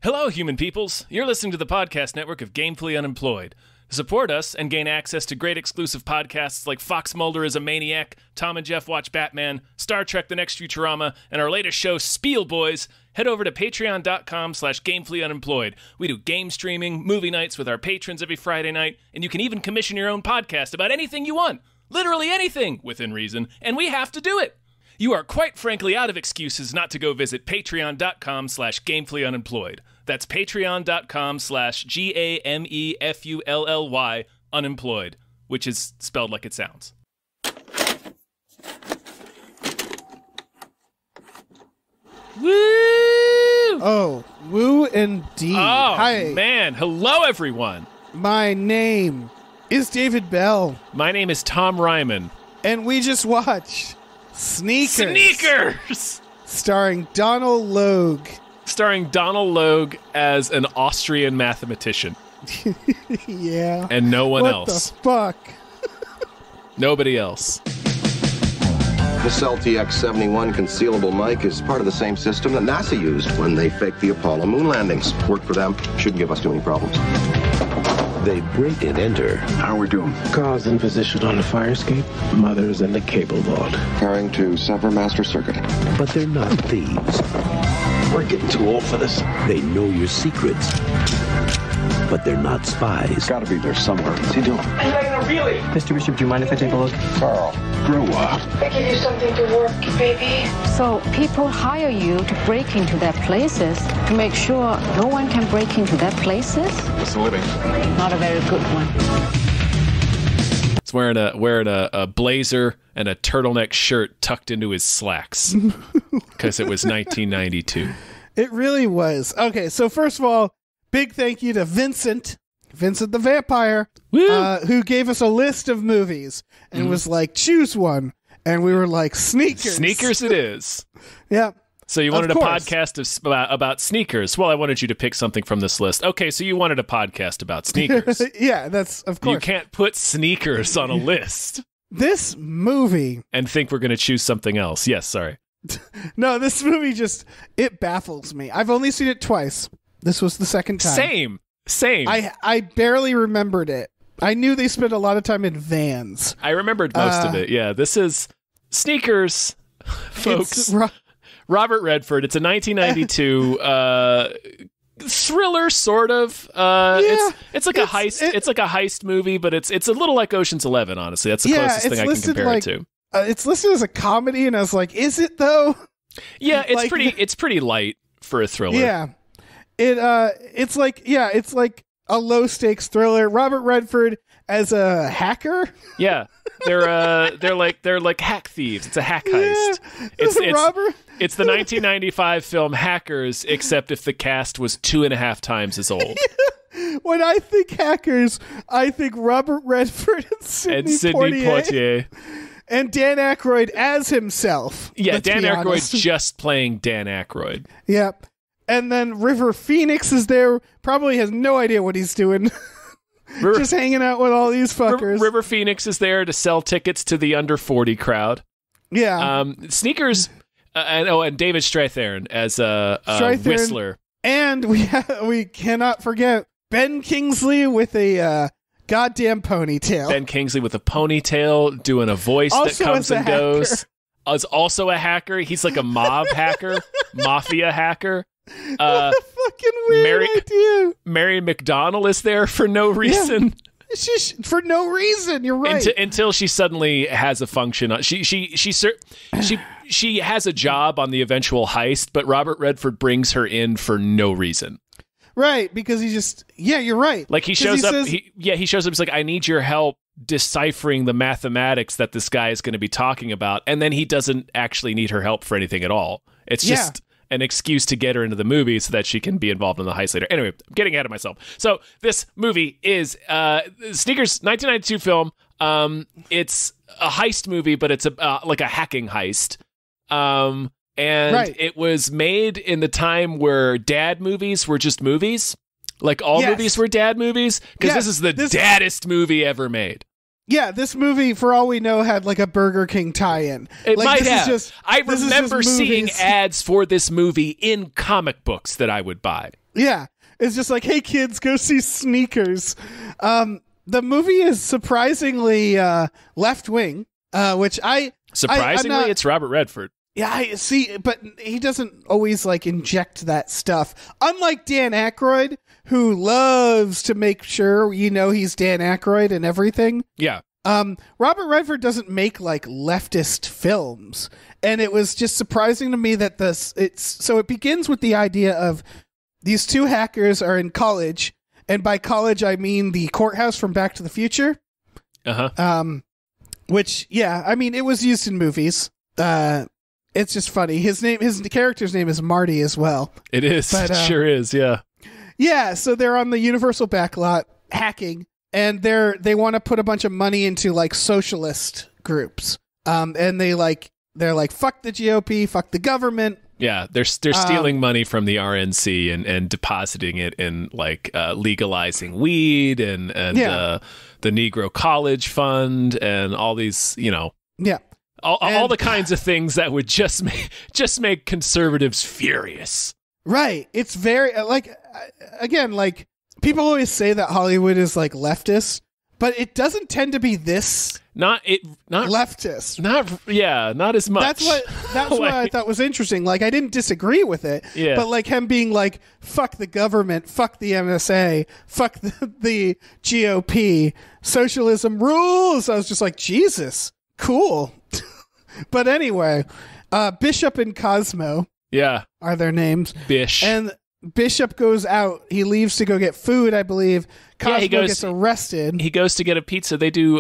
Hello, human peoples. You're listening to the podcast network of Gamefully Unemployed. To support us and gain access to great exclusive podcasts like Fox Mulder is a Maniac, Tom and Jeff Watch Batman, Star Trek The Next Futurama, and our latest show, Spiel Boys, head over to patreon.com/gamefullyunemployed. We do game streaming, movie nights with our patrons every Friday night, and you can even commission your own podcast about anything you want. Literally anything, within reason, and we have to do it. You are quite frankly out of excuses not to go visit patreon.com/gamefullyunemployed. That's patreon.com/GAMEFULLY unemployed, which is spelled like it sounds. Woo! Oh, woo indeed. Oh, Hi. man. Hello, everyone. My name is David Bell, My name is Tom Ryman. and we just watched Sneakers! starring Donald Logue. Starring Donald Logue as an Austrian mathematician. Yeah. And no one what else. the fuck? Nobody else. This LTX-71 concealable mic is part of the same system that NASA used when they faked the Apollo moon landings. Worked for them. Shouldn't give us too many problems. They break and enter. How are we doing? Cars in position on the fire escape. Mothers in the cable vault. Carrying to Sever Master Circuit. But they're not thieves. We're getting too old for this. They know your secrets. But they're not spies. Gotta be there somewhere. What's he doing? Mr. Bishop, do you mind if I take a look? Carl, grow up. I give you something to work, baby. So people hire you to break into their places to make sure no one can break into their places? What's the living? Not a very good one. He's wearing a blazer and a turtleneck shirt tucked into his slacks because it was 1992. It really was. Okay, so first of all, big thank you to Vincent the Vampire, who gave us a list of movies and was like, choose one. And we were like, Sneakers. Sneakers it is. Yeah. So you wanted a course. podcast about sneakers. Well, I wanted you to pick something from this list. Okay, so you wanted a podcast about sneakers. Yeah, that's, of course. You can't put sneakers on a list This movie, and think we're going to choose something else. Yes, sorry. no, this movie just, it baffles me. I've only seen it twice. This was the second time. Same. I barely remembered it. I knew they spent a lot of time in vans. I remembered most of it. Yeah, this is Sneakers, folks. It's Robert Redford. It's a 1992 thriller, sort of. It's like a heist. It's like a heist movie, but it's a little like Ocean's 11. Honestly, that's the closest thing I can compare it to. It's listed as a comedy, and I was like, "Is it though?" Yeah, it's like, It's pretty light for a thriller. Yeah, it's like a low stakes thriller. Robert Redford as a hacker. Yeah, they're like hack thieves. It's a hack heist. It's Robert. It's the 1995 film Hackers, except if the cast was 2.5 times as old. When I think hackers, I think Robert Redford and Sidney Poitier. And Dan Aykroyd as himself. Yeah, let's Dan be Aykroyd honest. just playing Dan Aykroyd. Yep. And then River Phoenix is there, probably has no idea what he's doing. Just hanging out with all these fuckers. River Phoenix is there to sell tickets to the under 40 crowd. Yeah. Sneakers, and David Strathairn as a Whistler. And we cannot forget Ben Kingsley with a goddamn ponytail. Ben Kingsley with a ponytail doing a voice Also that comes as a and goes. Is also a hacker. He's like a mob hacker, mafia hacker. What a fucking weird idea. Mary McDonnell is there for no reason. She's for no reason. You're right. Until she suddenly has a function. She has a job on the eventual heist, but Robert Redford brings her in for no reason. Right, because you're right. Like he shows up. Says, he shows up. He's like, I need your help deciphering the mathematics that this guy is going to be talking about, and then he doesn't actually need her help for anything at all. It's just an excuse to get her into the movie so that she can be involved in the heist later. Anyway, I'm getting ahead of myself. So this movie is Sneakers, 1992 film. It's a heist movie, but it's like a hacking heist. And it was made in the time where dad movies were just movies. Like all movies were dad movies. Because this is the daddest movie ever made. Yeah, this movie, for all we know, had like a Burger King tie-in. It like, might this have. Is just, I remember seeing ads for this movie in comic books that I would buy. Yeah. It's just like, hey, kids, go see Sneakers. The movie is surprisingly left-wing, which Surprisingly, it's Robert Redford. Yeah, I see, but he doesn't always like inject that stuff. Unlike Dan Aykroyd, who loves to make sure you know he's Dan Aykroyd and everything. Yeah. Robert Redford doesn't make like leftist films, and it was just surprising to me that it begins with the idea of these two hackers are in college, and by college I mean the courthouse from Back to the Future. Which, yeah, I mean, it was used in movies. It's just funny. His character's name is Marty as well. It is. But, it sure is. Yeah. Yeah. So they're on the Universal backlot hacking, and they want to put a bunch of money into like socialist groups. And they're like, fuck the GOP, fuck the government. Yeah, they're stealing money from the RNC and depositing it in like legalizing weed and the Negro College Fund and all these, all the kinds of things that would just make conservatives furious. Right. It's very like people always say that Hollywood is like leftist, but it doesn't tend to be this. Not leftist. Not as much. That's what I thought was interesting. Like, I didn't disagree with it, but like him being like, fuck the government, fuck the NSA, fuck the GOP, socialism rules. I was just like, Jesus, cool. But anyway, Bishop and Cosmo are their names. Bish. And Bishop goes out. He leaves to go get food, I believe. Cosmo gets arrested. He goes to get a pizza. They do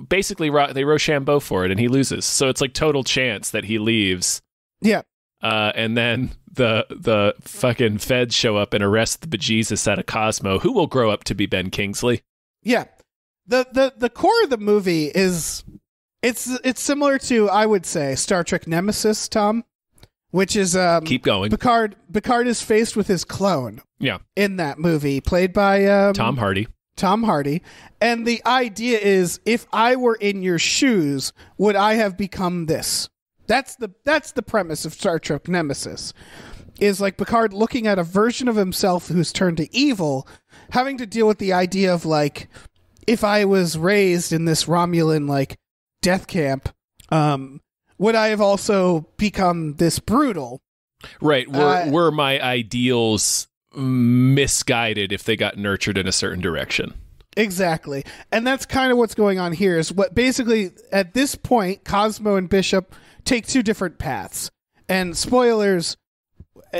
basically they Rochambeau for it, and he loses. So it's like total chance that he leaves. Yeah. And then the fucking feds show up and arrest the bejesus out of Cosmo, who will grow up to be Ben Kingsley. Yeah. The core of the movie is it's similar to, I would say, Star Trek Nemesis, Tom. Which is keep going. Picard is faced with his clone. Yeah. In that movie, played by Tom Hardy. And the idea is, if I were in your shoes, would I have become this? That's the premise of Star Trek Nemesis. Is like Picard looking at a version of himself who's turned to evil, having to deal with the idea of like, if I was raised in this Romulan like death camp, would I have also become this brutal? Right. Were my ideals misguided if they got nurtured in a certain direction? Exactly. And that's kind of what's going on here is what basically at this point, Cosmo and Bishop take two different paths. And spoilers,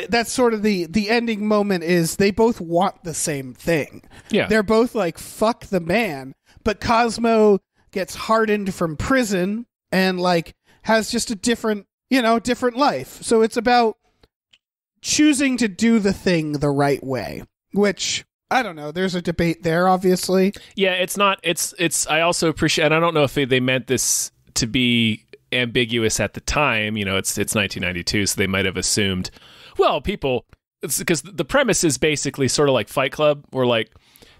that's sort of the ending moment is they both want the same thing. Yeah. They're both like, fuck the man. But Cosmo gets hardened from prison and like has just a different life. So it's about choosing to do the thing the right way, which I don't know. There's a debate there, obviously. Yeah, it's not. It's. I also appreciate, and I don't know if they meant this to be ambiguous at the time. It's 1992, so they might have assumed. Well, people, it's because the premise is basically sort of like Fight Club, or like.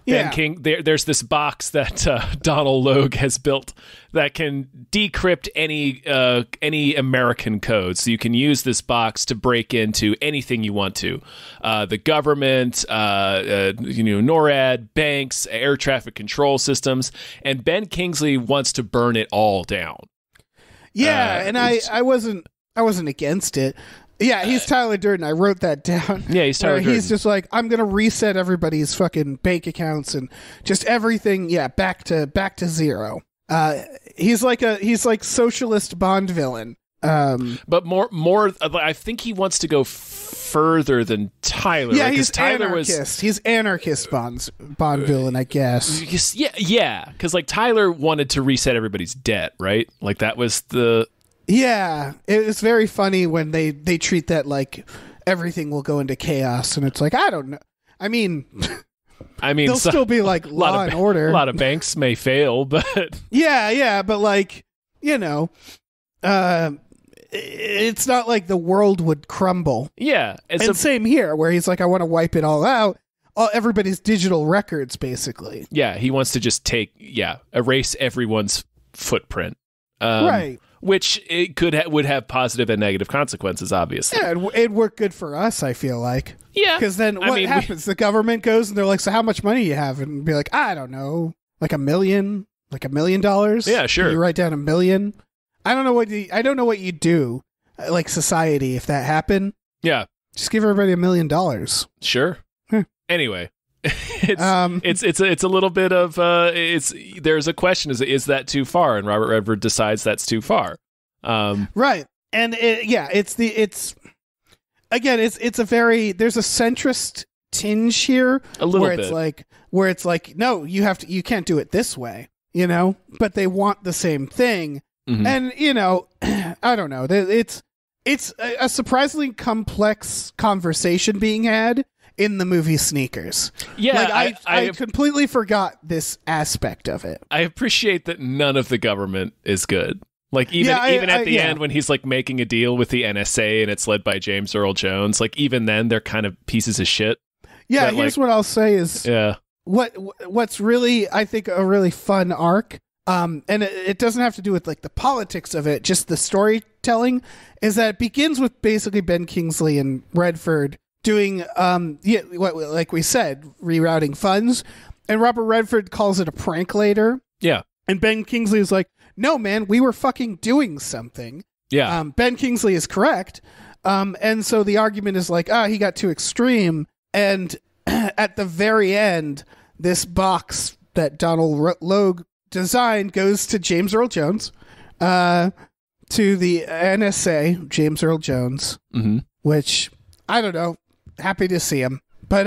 Ben King, there's this box that Donald Logue has built that can decrypt any American code. So you can use this box to break into anything you want to. The government, NORAD, banks, air traffic control systems. And Ben Kingsley wants to burn it all down. Yeah, and I wasn't against it. Yeah, he's Tyler Durden. I wrote that down. Yeah, he's Tyler Durden. He's just like, I'm going to reset everybody's fucking bank accounts and just everything, back to zero. He's like socialist Bond villain. But more I think he wants to go further than Tyler. Yeah, right? he's Tyler anarchist. He's anarchist Bond villain, I guess. Yeah, because like Tyler wanted to reset everybody's debt, right? Like that was the... Yeah, it's very funny when they treat that like everything will go into chaos, and it's like, I don't know. I mean, there'll still be like law and order. A lot of banks may fail, but yeah, but like it's not like the world would crumble. Yeah, and same here, where he's like, I want to wipe it all out. Everybody's digital records, basically. Yeah, he wants to just erase everyone's footprint. Right. which it would have positive and negative consequences, obviously. Yeah, it'd work good for us, I feel like. Yeah. Because then what happens? The government goes and they're like, so how much money you have? And be like, I don't know, like $1 million? Like $1 million? Yeah, sure. You write down $1 million? I don't know what you do, like society, if that happened. Yeah. Just give everybody $1 million. Sure. Anyway, it's a little bit of there's a question: is that too far? And Robert Redford decides that's too far. Right, and it's a very, there's a centrist tinge here, a little where bit, where it's like no, you can't do it this way, you know. But they want the same thing, and you know, I don't know. It's a surprisingly complex conversation being had in the movie Sneakers. Yeah, like, I completely forgot this aspect of it. I appreciate that none of the government is good. Like even at the end when he's like making a deal with the NSA and it's led by James Earl Jones, like even then they're kind of pieces of shit. Yeah, but, here's what I'll say is what's really, I think, a really fun arc. And it doesn't have to do with like the politics of it, just the storytelling, is that it begins with basically Ben Kingsley and Redford doing, like we said, rerouting funds. And Robert Redford calls it a prank later. Yeah. And Ben Kingsley is like, no, man, we were fucking doing something. Yeah. Ben Kingsley is correct. And so the argument is like, he got too extreme. And at the very end, this box that Donald Logue designed goes to James Earl Jones, to the NSA, James Earl Jones, which, I don't know, happy to see him. But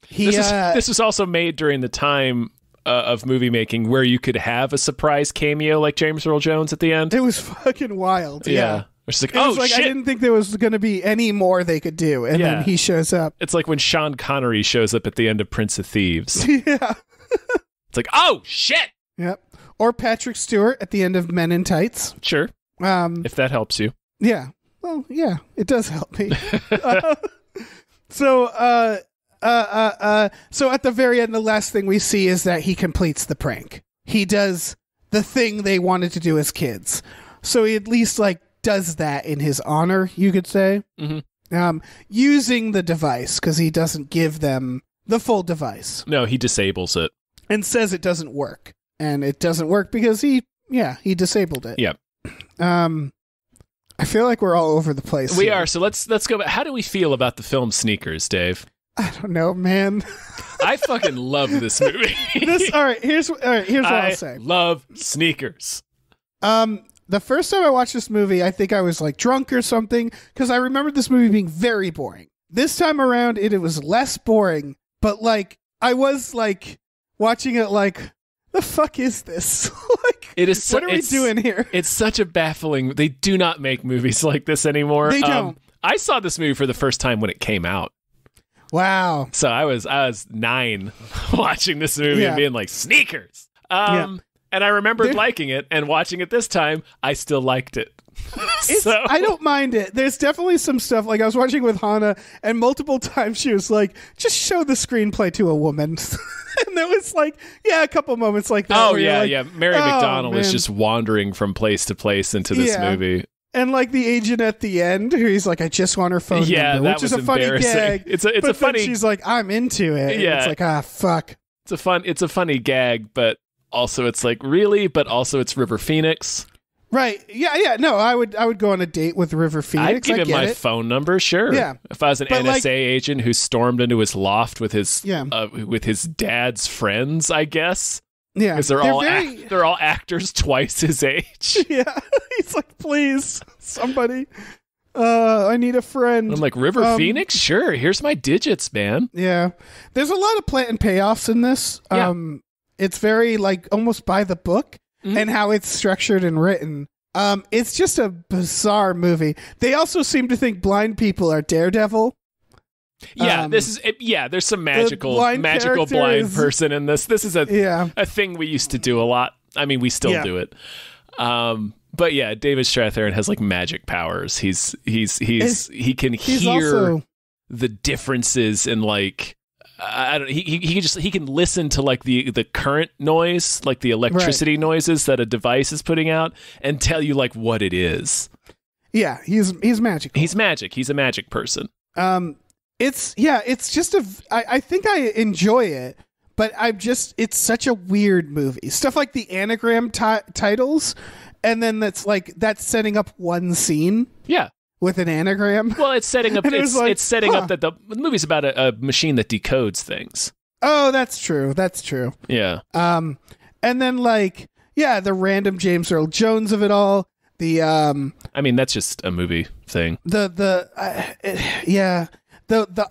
this was also made during the time of movie making where you could have a surprise cameo like James Earl Jones at the end. It was fucking wild. Yeah. It's like, shit. I didn't think there was going to be any more they could do. And then he shows up. It's like when Sean Connery shows up at the end of Prince of Thieves. Yeah. It's like, oh, shit. Yep. Or Patrick Stewart at the end of Men in Tights. Sure. If that helps you. Yeah. Well, yeah, it does help me. So at the very end, the last thing we see is that he completes the prank. He does the thing they wanted to do as kids. So he at least like does that in his honor, you could say. Using the device, because he doesn't give them the full device. No, he disables it. And says it doesn't work. And it doesn't work because he disabled it. Yep. I feel like we're all over the place. We are. So let's go back. How do we feel about the film Sneakers, Dave? I don't know, man. I fucking love this movie. Here's what I'll say. I love Sneakers. The first time I watched this movie, I think I was like drunk or something, because I remembered this movie being very boring. This time around, it was less boring, but like I was like watching it like, the fuck is this? Like, it is what are we doing here? It's such a baffling. They do not make movies like this anymore. They don't. I saw this movie for the first time when it came out. Wow. So I was 9 watching this movie and being like, Sneakers. And I remembered liking it, and watching it this time, I still liked it. I don't mind it. There's definitely some stuff, like I was watching with Hannah, and multiple times she was like, just show the screenplay to a woman. And there was like, a couple moments like that. Oh, yeah. Mary McDonnell is just wandering from place to place into this movie. And like the agent at the end, who he's like, I just want her phone number, which is a funny gag. It's a funny. She's like, I'm into it. Yeah. And it's like, fuck. It's a funny gag, but also it's like, really? But also it's River Phoenix. Right. Yeah. No, I would go on a date with River Phoenix. I'd give him my phone number, sure. Yeah. If I was an NSA agent who stormed into his loft with his dad's friends, I guess. Yeah. Because they're all actors twice his age. Yeah. He's like, please, somebody. I need a friend. I'm like, River Phoenix? Sure. Here's my digits, man. Yeah. There's a lot of plant and payoffs in this. Yeah. It's very like almost by the book. And how it's structured and written. It's just a bizarre movie. They also seem to think blind people are Daredevil. Yeah, there's some magical blind person in this. This is a thing we used to do a lot. I mean, we still do it. But yeah, David Strathairn has like magic powers. He can hear the differences in like I don't. He can listen to like the current noise, like the electricity noises that a device is putting out, and tell you like what it is. Yeah, he's magical. He's magic. He's a magic person. It's just I think I enjoy it, but it's such a weird movie. Stuff like the anagram titles, and then that's setting up one scene. Yeah. With an anagram. Well, it's setting up. It's setting up that the movie's about a machine that decodes things. Oh, that's true. That's true. Yeah. And then the random James Earl Jones of it all. I mean, that's just a movie thing. The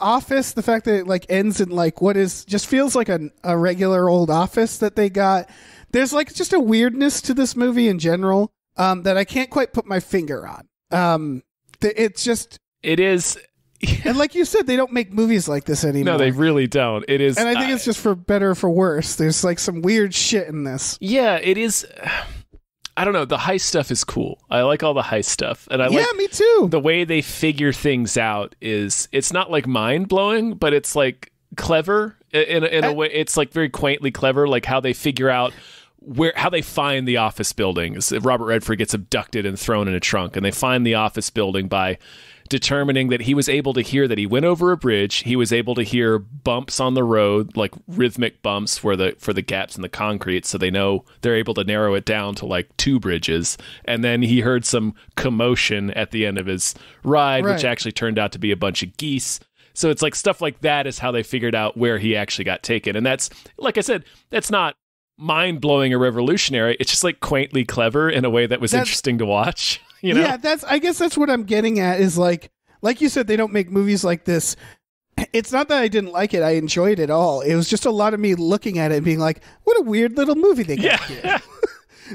Office. The fact that it ends in what is just feels like a regular old Office that they got. There's just a weirdness to this movie in general that I can't quite put my finger on. It is. And like you said, they don't make movies like this anymore. No, they really don't. It is. And I think it's just for better or for worse. There's some weird shit in this. Yeah, it is. I don't know. The heist stuff is cool. I like all the heist stuff. And me too. The way they figure things out it's not mind blowing, but it's clever in a way. It's very quaintly clever, how they figure out how they find the office building. Robert Redford gets abducted and thrown in a trunk, and they find the office building by determining that he was able to hear that he went over a bridge. He was able to hear bumps on the road, rhythmic bumps for the gaps in the concrete, so they know they're able to narrow it down to 2 bridges. And then he heard some commotion at the end of his ride, which actually turned out to be a bunch of geese. So it's stuff like that is how they figured out where he actually got taken. And that's, like I said, that's not mind-blowing or revolutionary. It's just quaintly clever in a way that was interesting to watch. Yeah, I guess that's what I'm getting at is like you said, they don't make movies like this. It's not that I didn't like it. I enjoyed it all. It was just a lot of me looking at it and being like, what a weird little movie they got here.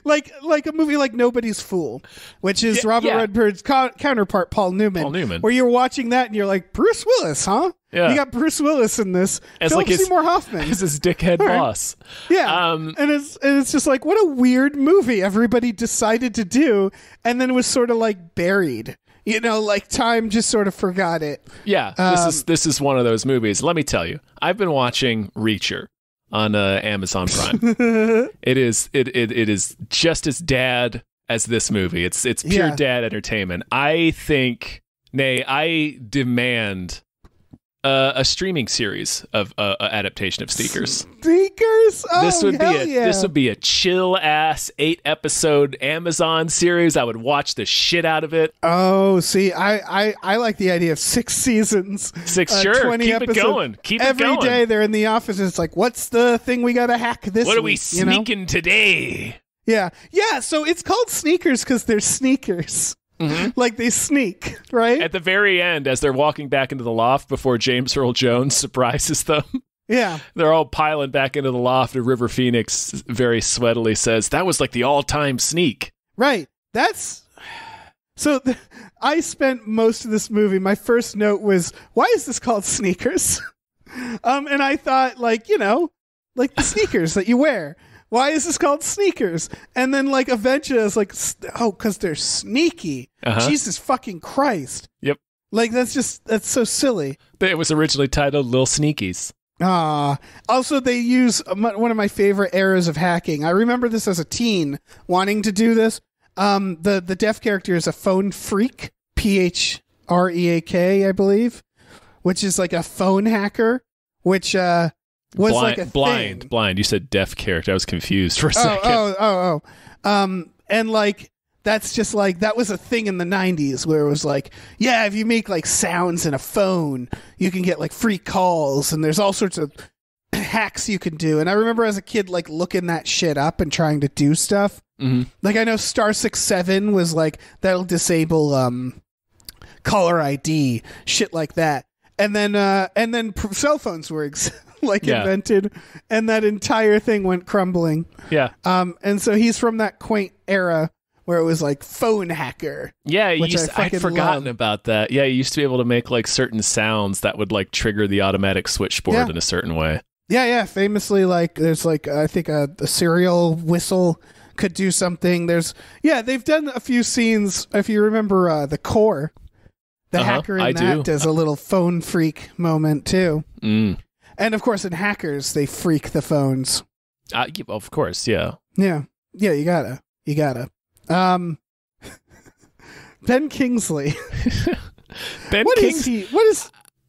like a movie like Nobody's Fool, which is Robert Redford's counterpart, Paul Newman. Where you're watching that and you're like, Bruce Willis, huh? Yeah. You got Bruce Willis in this. As Philip Seymour Hoffman. As his dickhead boss. Yeah. And it's just what a weird movie everybody decided to do and then was sort of buried. Time just sort of forgot it. Yeah. This is one of those movies. Let me tell you, I've been watching Reacher on Amazon Prime. It is just as dad as this movie. It's pure dad entertainment. I demand a streaming series of adaptation of Sneakers. Sneakers? Oh, this would be a chill ass 8-episode Amazon series. I would watch the shit out of it. Oh, see, I like the idea of 6 seasons. 20 Keep episodes. It going. Keep it going. Every day they're in the office. It's what's the thing we gotta hack this? What are we sneaking today? Yeah. So it's called Sneakers because they're sneakers. Mm-hmm. They sneak, right? At the very end, as they're walking back into the loft before James Earl Jones surprises them. Yeah. They're all piling back into the loft, and River Phoenix very sweatily says, that was the all-time sneak. Right. I spent most of this movie, my first note was, why is this called Sneakers? And I thought, the sneakers that you wear. Why is this called Sneakers? And then eventually I was because they're sneaky. Uh-huh. Jesus fucking Christ. Yep. That's so silly. It was originally titled Lil Sneakies. Also, they use one of my favorite eras of hacking. I remember this as a teen wanting to do this. The deaf character is a phone freak, Phreak, I believe, which is a phone hacker, which was blind. You said deaf character. I was confused for a second. And that's just that was a thing in the 90s where it was if you make sounds in a phone, you can get free calls, and there's all sorts of hacks you can do. And I remember as a kid looking that shit up and trying to do stuff. Mm-hmm. I know Star 67 was that'll disable caller ID, shit like that. And then cell phones were invented, and that entire thing went crumbling. Yeah. And so he's from that quaint era where it was phone hacker. Yeah, I'd forgotten about that. Yeah, you used to be able to make certain sounds that would trigger the automatic switchboard in a certain way. Yeah. Famously, there's I think a serial whistle could do something. They've done a few scenes. If you remember The Core, the hacker in that does a little phone freak moment too. Mm. And of course, in Hackers, they freak the phones. Of course, yeah. Yeah, you gotta. Ben Kingsley.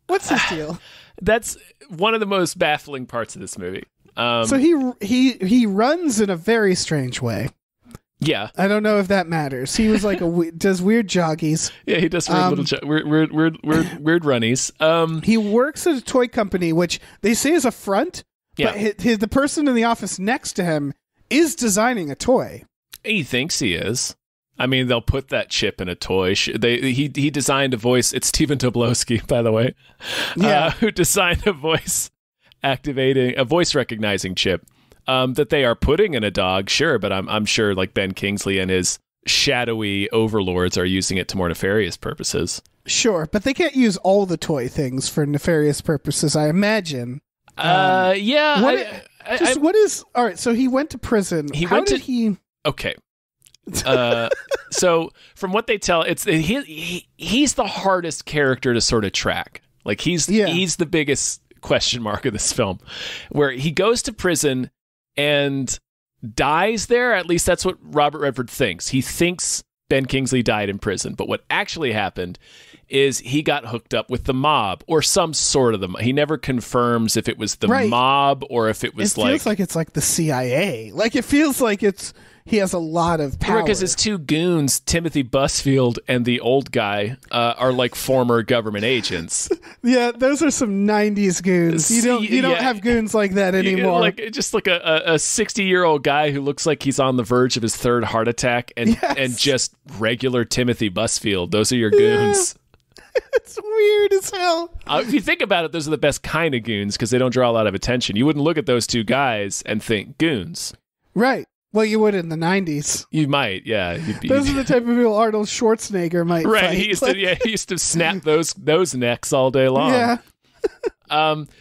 What's his deal? That's one of the most baffling parts of this movie. So he runs in a very strange way. Yeah, I don't know if that matters. He was like does weird joggies. Yeah, he does weird weird runnies. He works at a toy company, which they say is a front. Yeah. But the person in the office next to him is designing a toy. He thinks he is. I mean, they'll put that chip in a toy. He designed a voice. It's Stephen Tobolowsky, by the way, who designed a voice recognizing chip that they are putting in a dog. Sure, but I'm sure like Ben Kingsley and his shadowy overlords are using it to more nefarious purposes. Sure, but they can't use all the toy things for nefarious purposes, I imagine. Yeah. What is all right? So he went to prison. Okay. So from what they tell, he's the hardest character to sort of track. Like he's the biggest question mark of this film, where he goes to prison and dies there. At least that's what Robert Redford thinks. He thinks Ben Kingsley died in prison, but what actually happened is he got hooked up with the mob or some sort of he never confirms if it was the mob or if it was feels like it's like the CIA. Like it feels like he has a lot of power. Because his two goons, Timothy Busfield and the old guy, are like former government agents. Yeah, those are some 90s goons. You don't have goons like that anymore. Like just like a 60-year-old guy who looks like he's on the verge of his third heart attack and just regular Timothy Busfield. Those are your goons. It's weird as hell. If you think about it, those are the best kind of goons because they don't draw a lot of attention. You wouldn't look at those two guys and think goons. Right. Well, you would in the 90s. You might, yeah. Those are the type of people Arnold Schwarzenegger might fight. Right, he used to snap those necks all day long. Yeah.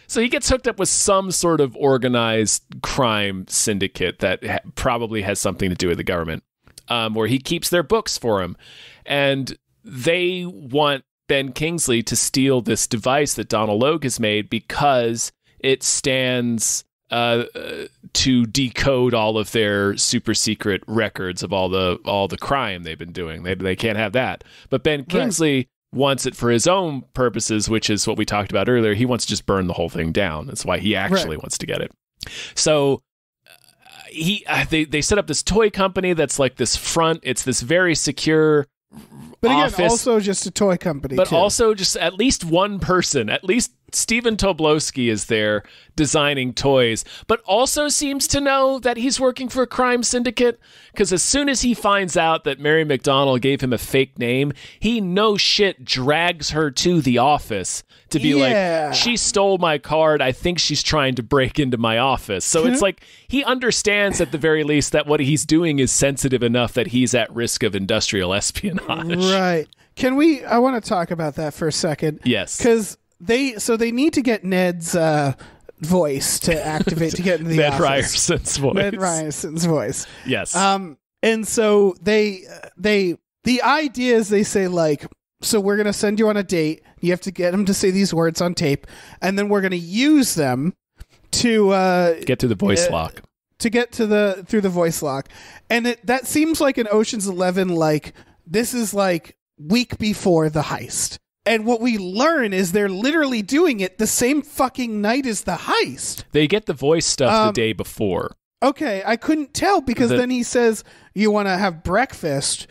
So he gets hooked up with some sort of organized crime syndicate that probably has something to do with the government, where he keeps their books for him. And they want Ben Kingsley to steal this device that Donald Logue has made because it stands to decode all of their super secret records of all the crime they've been doing. They can't have that. But Ben Kingsley wants it for his own purposes, which is what we talked about earlier. He wants to just burn the whole thing down. That's why he actually wants to get it. So they set up this toy company that's like this front. It's this very secure but again, office, also just a toy company. But too. also just at least one person, at least Stephen Tobolowsky is there designing toys, but also seems to know that he's working for a crime syndicate, because as soon as he finds out that Mary McDonnell gave him a fake name, he no shit drags her to the office to be like, she stole my card. I think she's trying to break into my office. So it's like he understands at the very least that what he's doing is sensitive enough that he's at risk of industrial espionage. Right. I want to talk about that for a second. Yes. Because they need to get Ned's voice to activate to get into the Ned office. Ryerson's voice. Ned Ryerson's voice. Yes. And so the idea is they say like, so we're going to send you on a date. You have to get him to say these words on tape, and then we're going to use them to get to the voice lock. To get to through the voice lock. And that seems like an Ocean's 11, like this is like week before the heist. And what we learn is they're literally doing it the same fucking night as the heist. They get the voice stuff the day before. Okay, I couldn't tell because then he says, you want to have breakfast,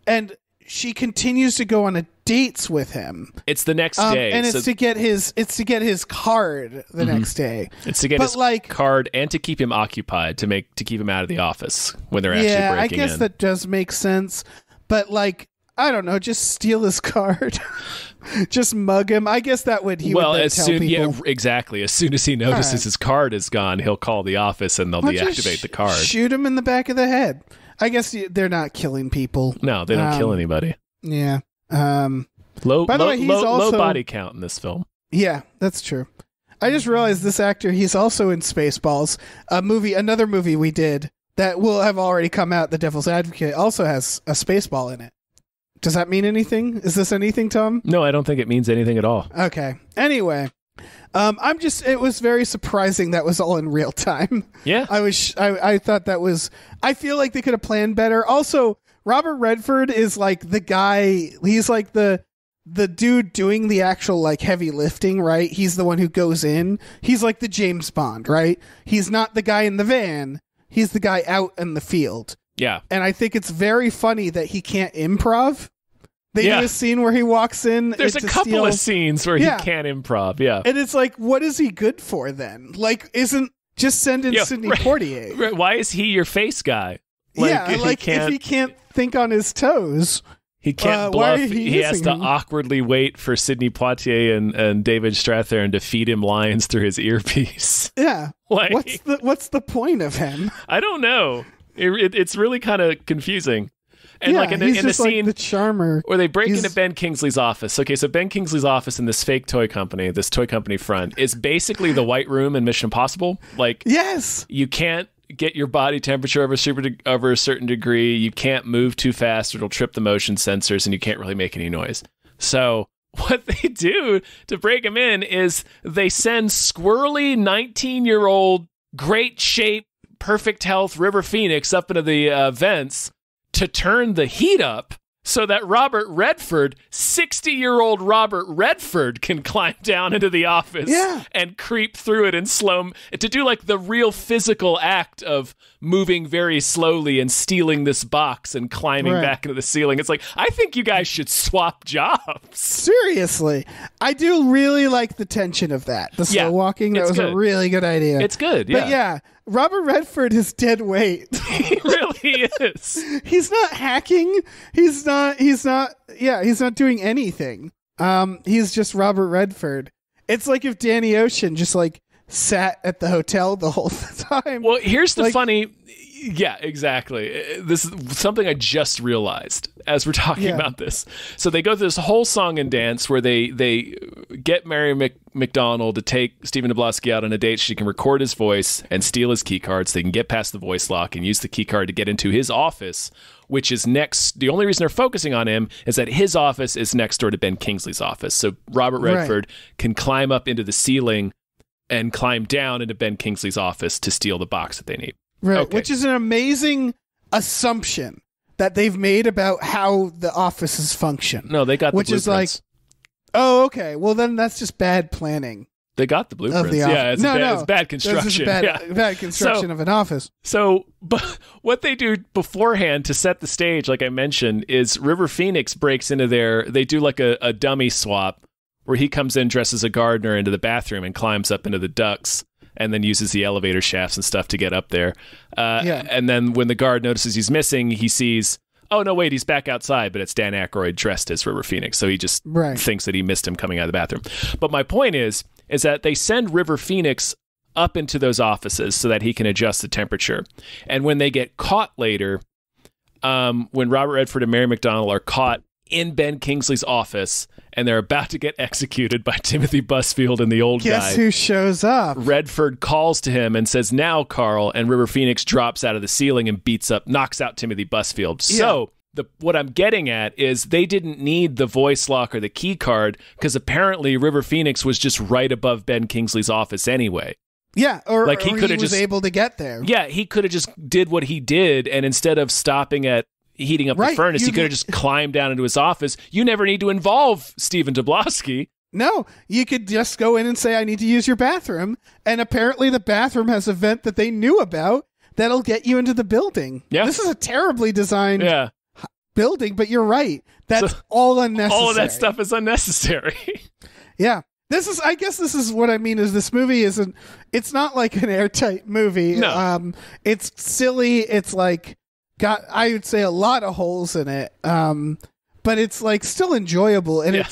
and she continues to go on dates with him. It's the next day. And it's to get his card the next day. It's to get his card and to keep him occupied, to keep him out of the office when they're actually breaking in. I guess that does make sense. But like, I don't know, just steal his card. Just mug him. I guess that would tell people. Yeah, exactly. As soon as he notices his card is gone, he'll call the office and they'll deactivate the card. Shoot him in the back of the head. I guess they're not killing people. No, they don't kill anybody. Yeah. Low body count in this film. Yeah, that's true. I just realized this actor, he's also in Spaceballs, another movie we did that will have already come out. The Devil's Advocate also has a Spaceball in it. Does that mean anything? Is this anything, Tom? No, I don't think it means anything at all. Okay. Anyway, It was very surprising that was all in real time. Yeah. I thought that was, I feel like they could have planned better. Also, Robert Redford is like the guy, he's like the dude doing the actual like heavy lifting, right? He's the one who goes in. He's like the James Bond, right? He's not the guy in the van. He's the guy out in the field. Yeah. And I think it's very funny that he can't improv. They do a scene where he walks in. There's a couple of scenes where he can't improv. Yeah. And it's like, what is he good for then? Like, just send in Sidney Poitier. Right. Why is he your face guy? If he can't think on his toes. He can't bluff. He has to awkwardly wait for Sidney Poitier and David Strathairn to feed him lines through his earpiece. Yeah. Like, what's the point of him? I don't know. It's really kind of confusing. And yeah, like in the scene, like the charmer, where they break into Ben Kingsley's office. Okay, so Ben Kingsley's office in this fake toy company, this toy company front, is basically the White Room in Mission Impossible. Like, yes, you can't get your body temperature over a certain degree. You can't move too fast, or it'll trip the motion sensors, and you can't really make any noise. So what they do to break him in is they send squirrely 19-year-old, great shape, perfect health River Phoenix up into the vents to turn the heat up so that Robert Redford, 60-year-old Robert Redford, can climb down into the office and creep through it in slow, to do like the real physical act of moving very slowly and stealing this box and climbing back into the ceiling. It's like, I think you guys should swap jobs. Seriously. I do really like the tension of that. The slow walking, that was good. A really good idea. It's good, yeah. But yeah, Robert Redford is dead weight. He really is. He's not hacking. He's not doing anything. He's just Robert Redford. It's like if Danny Ocean just like sat at the hotel the whole time. Well, here's the funny... Yeah, exactly. This is something I just realized as we're talking about this. So they go through this whole song and dance where they get Mary McDonnell to take Stephen Tobolowsky out on a date so she can record his voice and steal his key card so they can get past the voice lock and use the key card to get into his office, which is next. The only reason they're focusing on him is that his office is next door to Ben Kingsley's office. So Robert Redford can climb up into the ceiling and climb down into Ben Kingsley's office to steal the box that they need. Right, okay. Which is an amazing assumption that they've made about how the offices function. No, they got the blueprints. Which is like, oh, okay. Well, then that's just bad planning. They got the blueprints. It's bad construction. Bad construction of an office. So, but what they do beforehand to set the stage, like I mentioned, is River Phoenix breaks into they do like a dummy swap where he comes in dressed as a gardener into the bathroom and climbs up into the ducts. And then uses the elevator shafts and stuff to get up there. And then when the guard notices he's missing, he sees, oh, no, wait, he's back outside, but it's Dan Aykroyd dressed as River Phoenix. So he just thinks that he missed him coming out of the bathroom. But my point is that they send River Phoenix up into those offices so that he can adjust the temperature. And when they get caught later, when Robert Redford and Mary McDonnell are caught in Ben Kingsley's office and they're about to get executed by Timothy Busfield and the old guy. Guess who shows up? Redford calls to him and says, now, Carl, and River Phoenix drops out of the ceiling and knocks out Timothy Busfield. Yeah. So what I'm getting at is they didn't need the voice lock or the key card because apparently River Phoenix was just right above Ben Kingsley's office anyway. Yeah, or he was able to get there. Yeah, he could have just did what he did, and instead of stopping at heating up the furnace, he could have just climbed down into his office. You never need to involve Stephen Tobolowsky. No, you could just go in and say, I need to use your bathroom. And apparently the bathroom has a vent that they knew about that'll get you into the building. Yeah. This is a terribly designed building, but you're right. That's all unnecessary. All of that stuff is unnecessary. Yeah. I guess this is what I mean is this movie it's not like an airtight movie. No. It's silly. It's like, got, I would say, a lot of holes in it, but it's like still enjoyable, and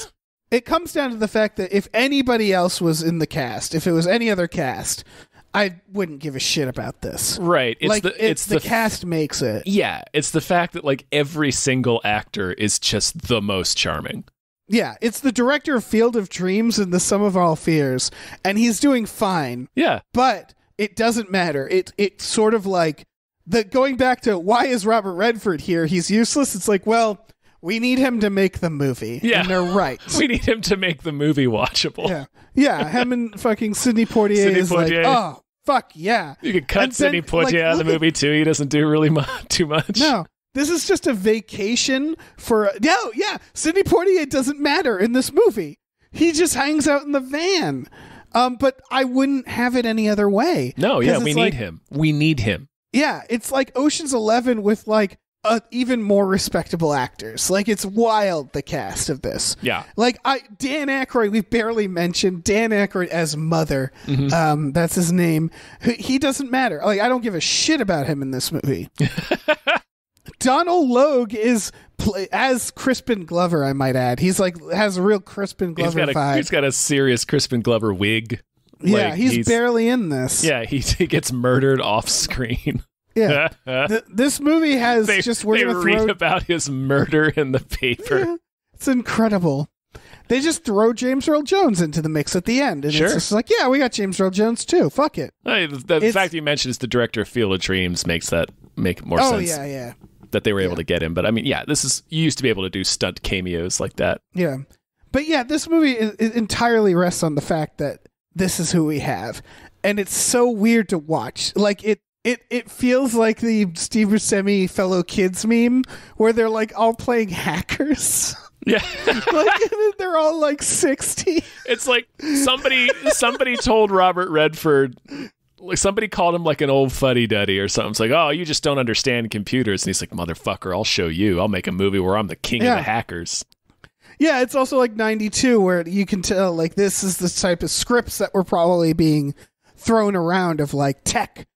it comes down to the fact that if anybody else was in the cast, if it was any other cast, I wouldn't give a shit about this. Right? It's the cast makes it. Yeah, it's the fact that like every single actor is just the most charming. Yeah, it's the director of Field of Dreams and The Sum of All Fears, and he's doing fine. Yeah, but it doesn't matter. It's sort of like. Going back to why is Robert Redford here? He's useless. It's like, well, we need him to make the movie. Yeah. And they're right. We need him to make the movie watchable. Yeah. Yeah. Him and fucking Sidney Poitier is like, oh, fuck yeah. You could cut Sidney Poitier out of the movie too. He doesn't do really too much. No. This is just a vacation for... No, yeah. Sidney Poitier doesn't matter in this movie. He just hangs out in the van. But I wouldn't have it any other way. No, yeah, we need him. We need him. Yeah, it's like Ocean's 11 with like even more respectable actors. Like, it's wild, the cast of this. Yeah. Like, Dan Aykroyd, we've barely mentioned Dan Aykroyd as Mother. Mm-hmm. That's his name. He doesn't matter. Like, I don't give a shit about him in this movie. Donald Logue is as Crispin Glover, I might add. He's like has a real Crispin Glover vibe. He's got a serious Crispin Glover wig. Yeah, like, he's barely in this. Yeah, he gets murdered off screen. Yeah, this movie has they read about his murder in the paper. Yeah, it's incredible. They just throw James Earl Jones into the mix at the end, and it's just like, yeah, we got James Earl Jones too. Fuck it. The fact you mentioned is the director of Field of Dreams makes that make more sense. Oh yeah. That they were able to get him. But I mean, yeah, you used to be able to do stunt cameos like that. Yeah. But yeah, this movie it entirely rests on the fact that this is who we have. And it's so weird to watch. Like, it feels like the Steve Buscemi fellow kids meme where they're like all playing hackers. Yeah. Like, they're all like 60. It's like somebody told Robert Redford, like somebody called him like an old fuddy-duddy or something. It's like, oh, you just don't understand computers. And he's like, motherfucker, I'll show you. I'll make a movie where I'm the king of the hackers. Yeah, it's also like 92 where you can tell like this is the type of scripts that were probably being thrown around of like tech.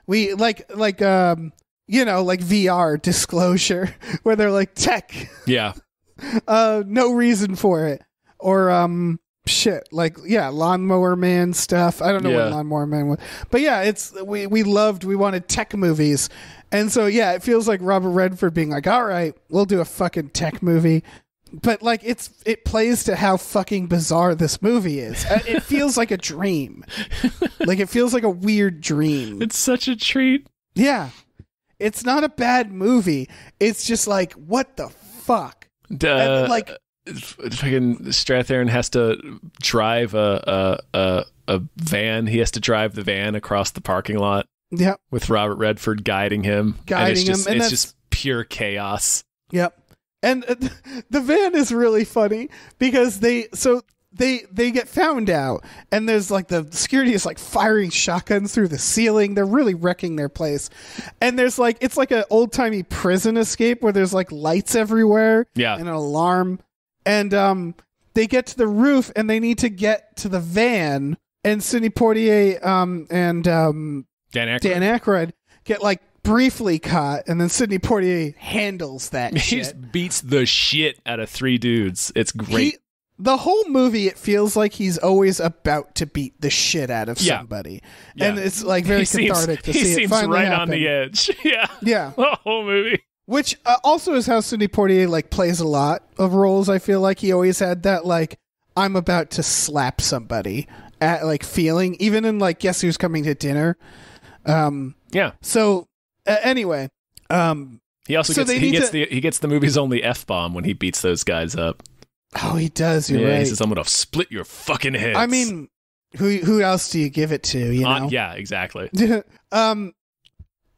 We like VR Disclosure where they're like tech. Yeah. No reason for it. Or shit, like, yeah, Lawnmower Man stuff. I don't know what Lawnmower Man was. But yeah, we wanted tech movies. And so, yeah, it feels like Robert Redford being like, all right, we'll do a fucking tech movie. But, like, it plays to how fucking bizarre this movie is. It feels like a dream. Like, it feels like a weird dream. It's such a treat. Yeah. It's not a bad movie. It's just like, what the fuck? Fucking Strathairn has to drive a van. He has to drive the van across the parking lot. Yep. With Robert Redford guiding him. It's just pure chaos. Yep. And the van is really funny because they get found out, and there's like the security is like firing shotguns through the ceiling. They're really wrecking their place. And there's like, it's like an old timey prison escape where there's like lights everywhere. Yeah. And an alarm. And they get to the roof and they need to get to the van, and Sidney Poitier and Dan Aykroyd get like briefly caught, and then Sidney Poitier handles that shit. He just beats the shit out of three dudes. It's great. The whole movie, it feels like he's always about to beat the shit out of somebody. Yeah. And it's like very cathartic to see it finally right happen. On the edge. Yeah. Yeah. The whole movie. Which also is how Sidney Poitier like plays a lot of roles. I feel like he always had that like, I'm about to slap somebody at like feeling, even in like Guess Who's Coming to Dinner. Yeah. So anyway, he also gets the movie's only F-bomb when he beats those guys up. Oh, he does. You're right. He says, "I'm gonna split your fucking heads." I mean, who else do you give it to? You know? Yeah, exactly.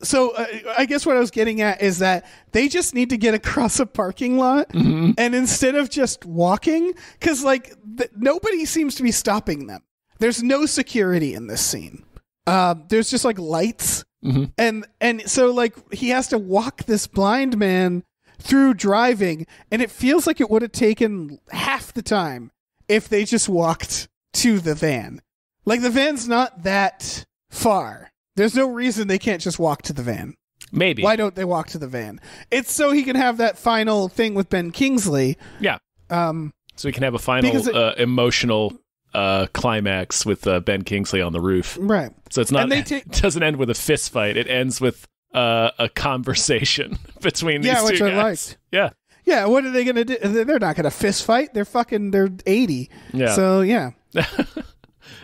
So I guess what I was getting at is that they just need to get across a parking lot, and instead of just walking, because like nobody seems to be stopping them. There's no security in this scene. There's just like lights, and so like he has to walk this blind man through driving, and it feels like it would have taken half the time if they just walked to the van. Like the van's not that far. There's no reason they can't just walk to the van. Maybe. Why don't they walk to the van? It's so he can have that final thing with Ben Kingsley. Yeah. So he can have a final emotional climax with Ben Kingsley on the roof. Right. So it's not. It doesn't end with a fist fight. It ends with a conversation between these two guys. I liked. Yeah. Yeah. What are they going to do? They're not going to fist fight. They're 80. Yeah. So yeah. There's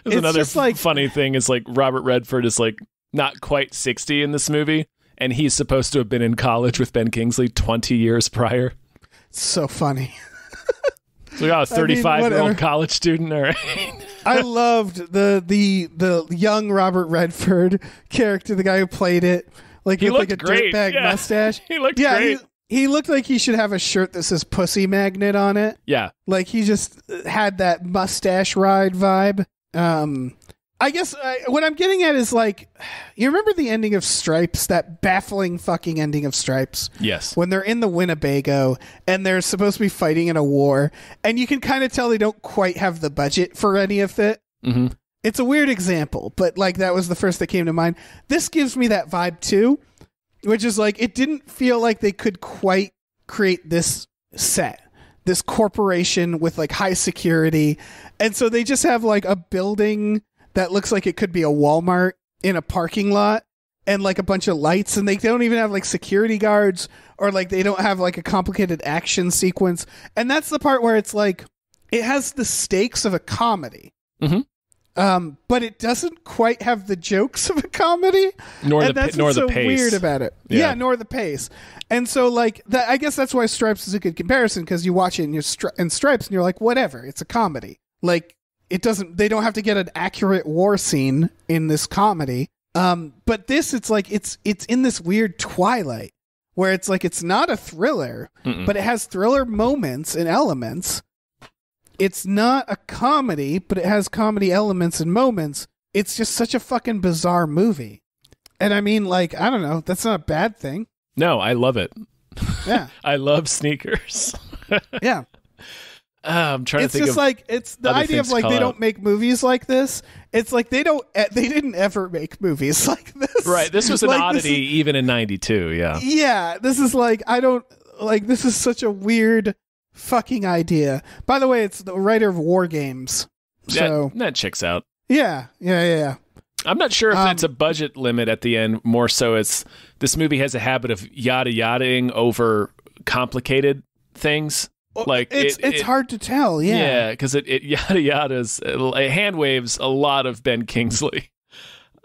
another funny thing is like Robert Redford is like not quite 60 in this movie, and he's supposed to have been in college with Ben Kingsley 20 years prior. So funny. So we got a 35-year-old college student, all right? I loved the young Robert Redford character, the guy who played it. Like, he with looked a great. dirtbag mustache. He looked great. He looked like he should have a shirt that says Pussy Magnet on it. Yeah. Like, he just had that mustache ride vibe. I guess what I'm getting at is, like, you remember the ending of Stripes, that baffling fucking ending of Stripes? Yes. When they're in the Winnebago and they're supposed to be fighting in a war, and you can kind of tell they don't quite have the budget for any of it. Mm-hmm. It's a weird example, but, like, that was the first that came to mind. This gives me that vibe, too, which is, like, it didn't feel like they could quite create this set. This corporation with, like, high security. And so they just have, like, a building that looks like it could be a Walmart in a parking lot and, like, a bunch of lights, and they don't even have, like, security guards, or, like, they don't have, like, a complicated action sequence. And that's the part where it's like, it has the stakes of a comedy. Mm-hmm. But it doesn't quite have the jokes of a comedy, nor and the so pace. Weird about it, yeah, nor the pace. And so, like, that, I guess that's why Stripes is a good comparison, because you watch it in Stripes, and you're like, whatever, it's a comedy. Like, it doesn't. They don't have to get an accurate war scene in this comedy. But this, it's like it's in this weird twilight where it's like it's not a thriller, but it has thriller moments and elements. It's not a comedy, but it has comedy elements and moments. It's just such a fucking bizarre movie. And I mean, like, I don't know. That's not a bad thing. No, I love it. Yeah. I love sneakers. Yeah. I'm trying to think of... It's just like, it's the idea of, like, they don't make movies like this. It's like they didn't ever make movies like this. Right. This was an like, oddity even in 92, yeah. Yeah. This is like, this is such a weird fucking idea. By the way, it's the writer of War Games. So that checks out. Yeah. I'm not sure if it's a budget limit at the end. More so, it's this movie has a habit of yada-yadaing over complicated things. Like it's hard to tell. Yeah, because it yada-yadas, it hand waves a lot of Ben Kingsley.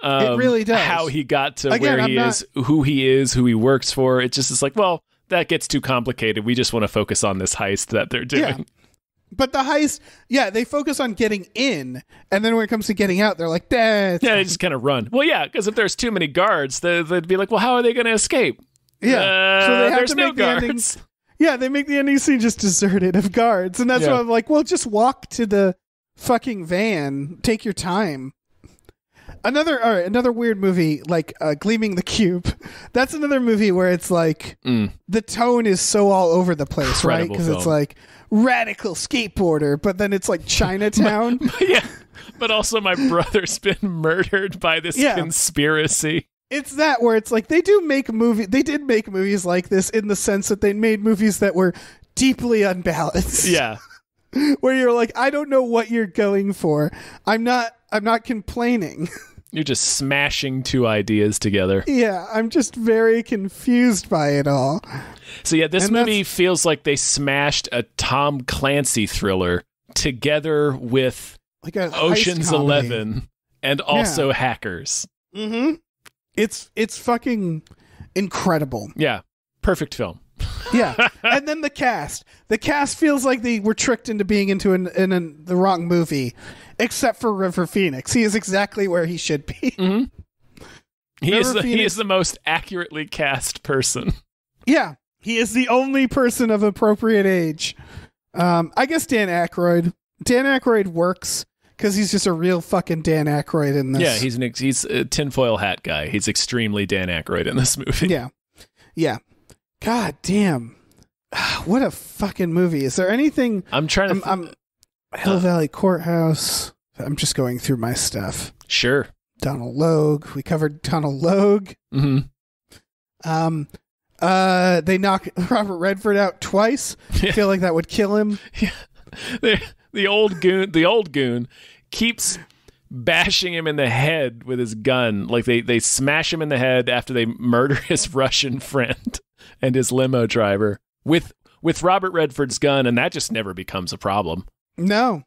It really does. How he got to where he is, who he works for. It just is like, well, that gets too complicated. We just want to focus on this heist that they're doing. Yeah. But the heist, they focus on getting in, and then when it comes to getting out, they're like, they just kind of run. Well, yeah, because if there's too many guards, they'd be like, well, how are they going to escape? Yeah, so they have there's to no make the guards. They make the ending scene just deserted of guards, and that's why I'm like, well, just walk to the fucking van, take your time. Another weird movie, like Gleaming the Cube. That's another movie where it's like the tone is so all over the place, Incredible right? Because film. it's like radical skateboarder, but then it's like Chinatown. Yeah, but also my brother's been murdered by this conspiracy. It's that where it's like they did make movies like this in the sense that they made movies that were deeply unbalanced. Yeah. Where you're like, I don't know what you're going for. I'm not complaining. You're just smashing two ideas together. Yeah, I'm just very confused by it all. So yeah, this movie feels like they smashed a Tom Clancy thriller together with like a Ocean's 11 and also Hackers. Mm-hmm. It's fucking incredible. Yeah, perfect film. Yeah, and then the cast. The cast feels like they were tricked into being in the wrong movie, except for River Phoenix. He is exactly where he should be. Mm-hmm. He is the most accurately cast person. Yeah, he is the only person of appropriate age. I guess Dan Aykroyd. Dan Aykroyd works because he's just a real fucking Dan Aykroyd in this. Yeah, he's a tinfoil hat guy. He's extremely Dan Aykroyd in this movie. Yeah. God damn. What a fucking movie. Is there anything... I'm trying to... Hill Valley Courthouse. I'm just going through my stuff. Sure. Donald Logue. We covered Donald Logue. Mm-hmm. They knock Robert Redford out twice. I feel like that would kill him. Yeah. The old goon keeps bashing him in the head with his gun. Like they smash him in the head after they murder his Russian friend and his limo driver with Robert Redford's gun, and that just never becomes a problem. No.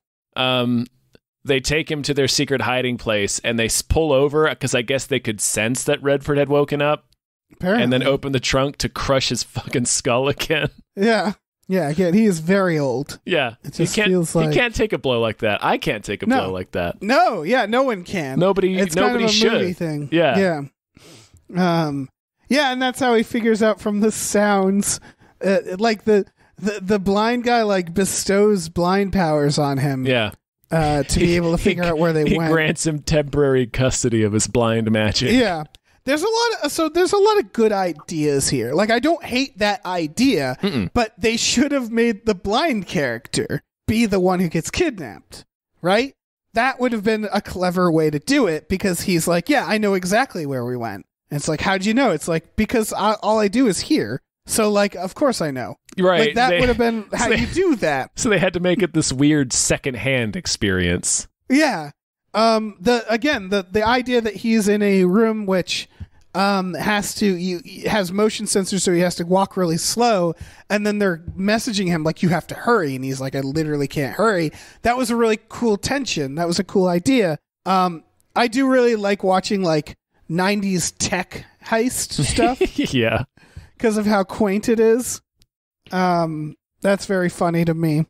They take him to their secret hiding place and they pull over because I guess they could sense that Redford had woken up. Apparently. And then open the trunk to crush his fucking skull again. Yeah. Yeah, again, he is very old. Yeah. It just feels like... He can't take a blow like that. I can't take a blow like that. No, yeah, no one can. Nobody kind of a should. Movie thing. Yeah. Yeah, and that's how he figures out from the sounds, like the blind guy like bestows blind powers on him. Yeah. To be able to figure out where they went. He grants him temporary custody of his blind magic. Yeah. There's a lot of good ideas here. Like, I don't hate that idea, but they should have made the blind character be the one who gets kidnapped, right? That would have been a clever way to do it, because he's like, yeah, I know exactly where we went. And it's like, how'd you know? It's like, because all I do is here. So, like, of course I know. Right. Like, that would have been how you do that. So they had to make it this weird secondhand experience. Yeah. The idea that he's in a room which has motion sensors, so he has to walk really slow, and then they're messaging him like, you have to hurry, and he's like, I literally can't hurry. That was a really cool tension. That was a cool idea. I do really like watching like 90s tech heist stuff. Yeah. Because of how quaint it is. That's very funny to me.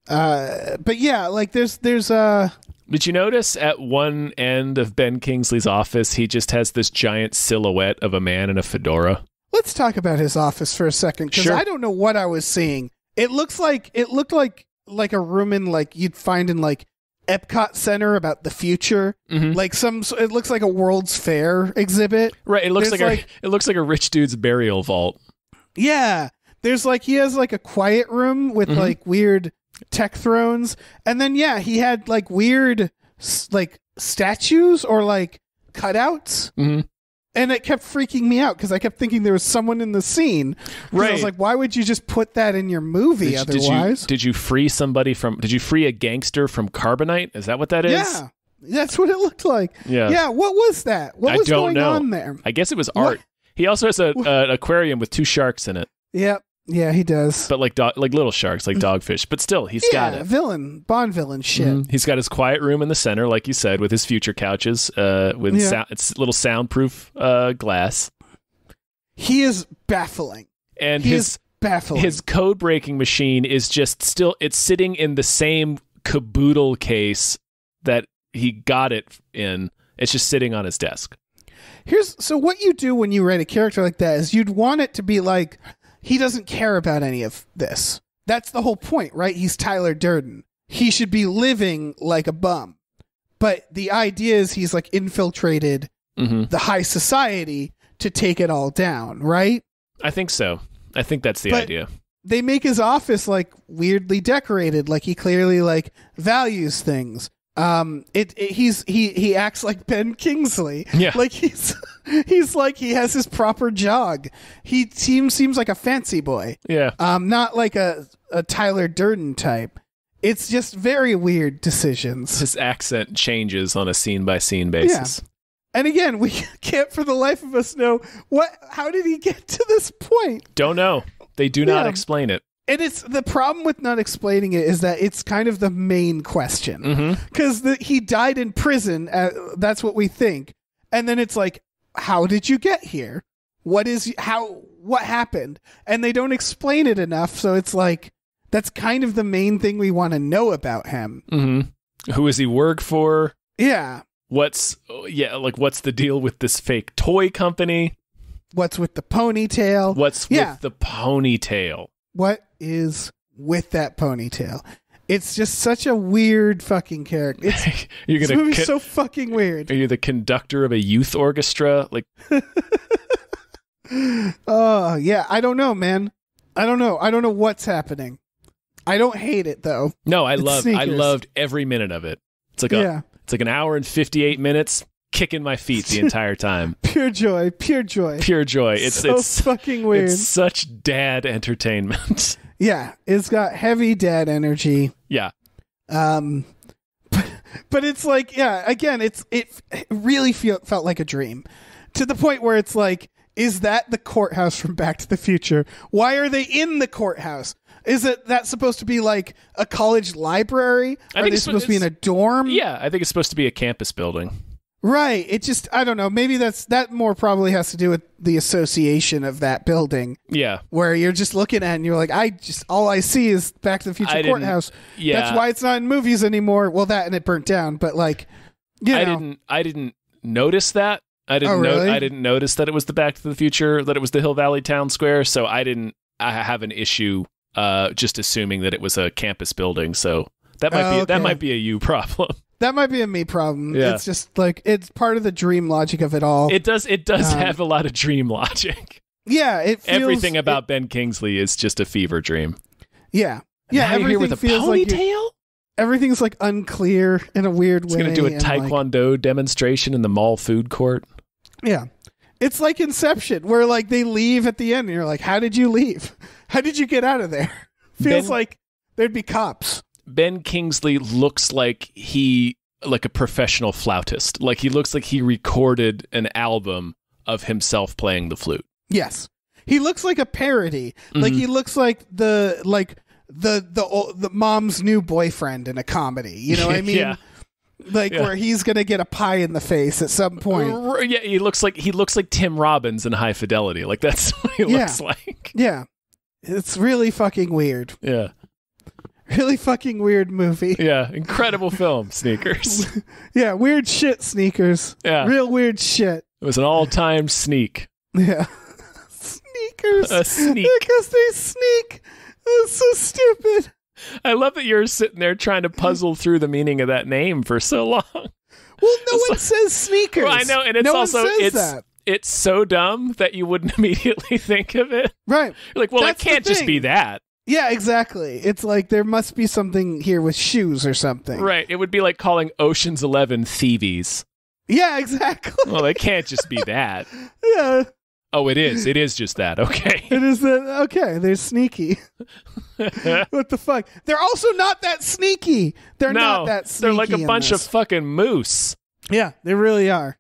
But yeah, like there's Did you notice at one end of Ben Kingsley's office, he just has this giant silhouette of a man in a fedora? Let's talk about his office for a second, because Sure. I don't know what I was seeing. It looked like a room in like you'd find in like Epcot Center about the future. Like it looks like a World's Fair exhibit. Right. It looks like a rich dude's burial vault. Yeah. There's like, he has like a quiet room with like weird tech thrones, and then he had like weird like statues or like cutouts, and it kept freaking me out because I kept thinking there was someone in the scene. Right. I was like, why would you just put that in your movie otherwise? Did you free a gangster from Carbonite? Is that what that is? Yeah, that's what it looked like. Yeah. What was that? What was going on there? I guess it was art. He also has an aquarium with 2 sharks in it. Yep. Yeah, he does. But like little sharks, like dogfish. But still, he's got it. Bond villain shit. He's got his quiet room in the center, like you said, with his future couches, with it's little soundproof glass. He is baffling. And his code breaking machine is it's sitting in the same caboodle case that he got it in. It's just sitting on his desk. So what you do when you write a character like that is you'd want it to be like, he doesn't care about any of this. That's the whole point, right? He's Tyler Durden. He should be living like a bum. But the idea is he's like infiltrated the high society to take it all down, right? I think so. I think that's the idea. They make his office like weirdly decorated, like he clearly like values things. He acts like Ben Kingsley. Yeah. Like he's like, he has his proper jog. He seems like a fancy boy. Yeah. Not like a Tyler Durden type. It's just very weird decisions. His accent changes on a scene by scene basis. Yeah. And again, we can't for the life of us know how did he get to this point? Don't know. They do not explain it. And it's the problem with not explaining it is that it's kind of the main question, because he died in prison. That's what we think. And then it's like, how did you get here? What happened? And they don't explain it enough. So it's like, that's kind of the main thing we want to know about him. Who does he work for? Yeah. What's the deal with this fake toy company? What's with the ponytail? With the ponytail? What is with that ponytail? It's just such a weird fucking character. This movie's so fucking weird. Are you the conductor of a youth orchestra? Like, oh yeah, I don't know, man. I don't know what's happening. I don't hate it though. No, I loved every minute of it. It's like it's like an hour and 58 minutes. Kicking my feet the entire time. Pure joy. It's fucking weird. It's such dad entertainment. Yeah, it's got heavy dad energy. Yeah. But it's like, again, it really felt like a dream, to the point where it's like, is that the courthouse from Back to the Future? Why are they in the courthouse? Is that supposed to be like a college library? Are they supposed to be in a dorm? Yeah, I think it's supposed to be a campus building. Right. It just, I don't know. Maybe that more probably has to do with the association of that building. Yeah. Where you're just looking at it and you're like, all I see is Back to the Future Courthouse. Yeah. That's why it's not in movies anymore. Well, that and it burnt down, but like, I didn't notice that. I didn't notice that it was the Back to the Future, that it was the Hill Valley Town Square. So I have an issue just assuming that it was a campus building. So that might be a you problem. That might be a me problem. Yeah. It's just like, it's part of the dream logic of it all. It does have a lot of dream logic. Yeah, it feels, everything about Ben Kingsley is just a fever dream. Yeah, yeah. Everything Everything with a feels ponytail. Everything's like unclear in a weird way. He's going to do a taekwondo demonstration in the mall food court. Yeah, it's like Inception, where like they leave at the end, and you're like, "How did you leave? How did you get out of there?" Feels like there'd be cops. Ben Kingsley looks like a professional flautist. Like he looks like he recorded an album of himself playing the flute. Yes. He looks like a parody. Like he looks like the mom's new boyfriend in a comedy. You know what I mean? Yeah. Where he's going to get a pie in the face at some point. Yeah, he looks like Tim Robbins in High Fidelity. Like that's what he looks like. Yeah. It's really fucking weird. Yeah. Really fucking weird movie. Yeah, incredible film, Sneakers. Yeah, weird shit, Sneakers. Yeah. Real weird shit. It was an all-time sneak. Yeah. Sneakers. A sneak. Because they sneak. That's so stupid. I love that you're sitting there trying to puzzle through the meaning of that name for so long. Well, no one says Sneakers. Well, I know, and it's no also one says that. It's so dumb that you wouldn't immediately think of it. Right. You're like, well, That's it can't just be that. Yeah, exactly. It's like there must be something here with shoes or something. Right. It would be like calling Ocean's 11 Thieves. Yeah, exactly. Well, it can't just be that. Yeah. Oh, it is. It is just that. Okay. It is that. Okay, they're sneaky. What the fuck? They're also not that sneaky. They're not that sneaky. They're like a bunch of fucking moose. Yeah, they really are.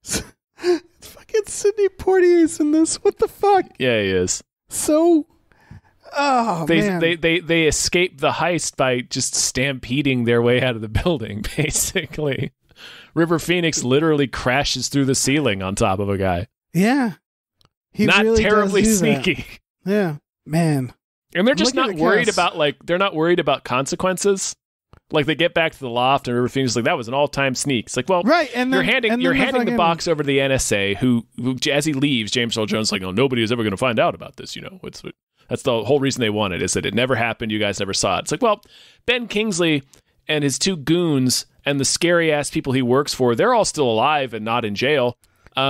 Fucking Sidney Poitier's in this. What the fuck? Yeah, he is. So... Oh, man. They escape the heist by just stampeding their way out of the building, basically. River Phoenix literally crashes through the ceiling on top of a guy. Yeah. He not really terribly does do sneaky. That. Yeah. Man. And they're just not worried about, they're not worried about consequences. Like, they get back to the loft and River Phoenix is like, that was an all-time sneak. It's like, well, right, and you're handing the box over to the NSA, who as he leaves, James Earl Jones is like, oh, nobody is ever going to find out about this, you know. That's the whole reason they want it, is that it never happened. You guys never saw it. It's like, well, Ben Kingsley and his two goons and the scary-ass people he works for, they're all still alive and not in jail. They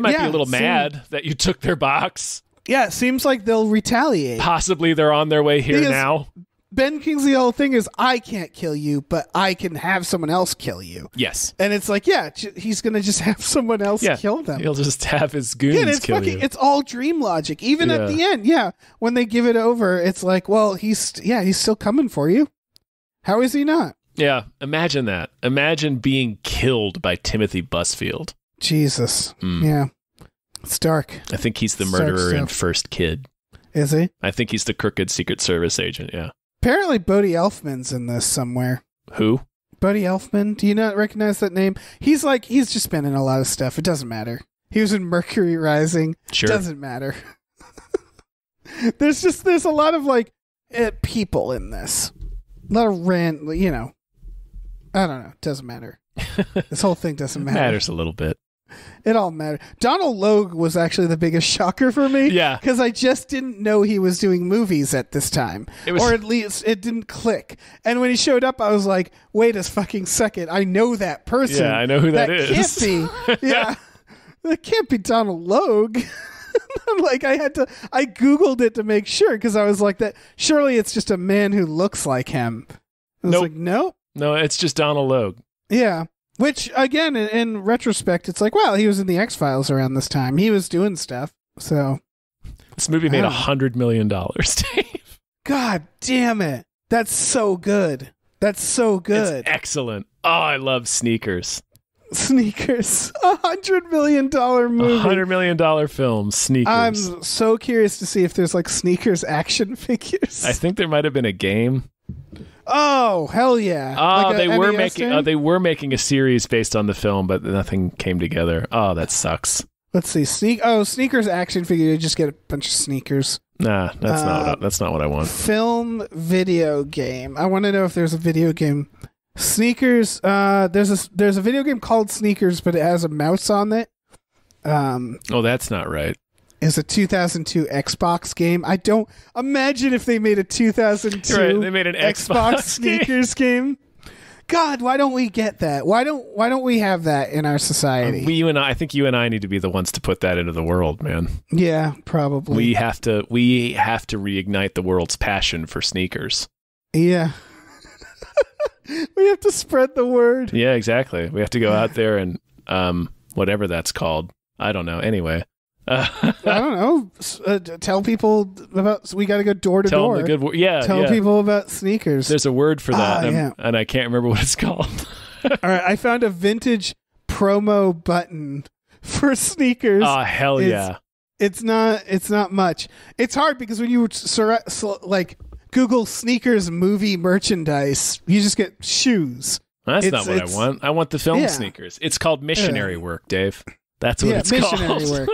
might be a little mad that you took their box. Yeah, it seems like they'll retaliate. Possibly they're on their way here now. Ben Kingsley, the whole thing is, I can't kill you, but I can have someone else kill you. Yes. And it's like, yeah, he's going to just have someone else kill them. He'll just have his goons kill you. It's all dream logic. Even at the end, when they give it over, it's like, well, he's still coming for you. How is he not? Yeah, imagine that. Imagine being killed by Timothy Busfield. Jesus. Yeah. It's dark. I think he's the murderer in First Kid. Is he? I think he's the crooked Secret Service agent, yeah. Apparently Bodie Elfman's in this somewhere. Who? Bodie Elfman. Do you not recognize that name? He's just been in a lot of stuff. It doesn't matter. He was in Mercury Rising. Sure. Doesn't matter. There's a lot of people in this. A lot of I don't know. Doesn't matter. This whole thing doesn't matter. Matters a little bit. It all mattered. Donald Logue was actually the biggest shocker for me. Yeah. Because I just didn't know he was doing movies at this time. Or at least it didn't click. And when he showed up, I was like, wait a fucking second. I know that person. Yeah, I know who that is. Can't be. Yeah. That can't be Donald Logue. I Googled it to make sure because I was like that. Surely it's just a man who looks like him. I was like, nope. No, it's just Donald Logue. Yeah. Which, again, in retrospect, it's like, well, he was in the X-Files around this time. He was doing stuff, so... This movie made $100 million, Dave. God damn it. That's so good. That's so good. It's excellent. Oh, I love Sneakers. Sneakers. $100 million movie. $100 million film, Sneakers. I'm so curious to see if there's, Sneakers action figures. I think there might have been a game. Oh, hell yeah. Oh, Like they were making a series based on the film, but nothing came together. Oh, that sucks. Let's see. Sneakers action figure. You just get a bunch of sneakers. Nah, that's not what I want. Film video game. I want to know if there's a video game. Sneakers. There's a video game called Sneakers, but it has a mouse on it. Oh, that's not right. Is a 2002 Xbox game. I don't imagine if they made a 2002 Right, they made an Xbox Sneakers game. God, why don't we get that? Why don't we have that in our society? I think you and I need to be the ones to put that into the world, man. Yeah, probably. We have to reignite the world's passion for sneakers. Yeah. We have to spread the word. Yeah, exactly. We have to go out there and whatever that's called. I don't know. Anyway. I don't know. Tell people about. We got to go door to door. Tell them the good. Yeah. Tell people about sneakers. There's a word for that, yeah. and I can't remember what it's called. All right, I found a vintage promo button for sneakers. Oh hell yeah! It's not much. It's hard because when you like Google sneakers movie merchandise, you just get shoes. That's not what I want. I want the film sneakers. It's called missionary work, Dave. That's what it's missionary called. Work.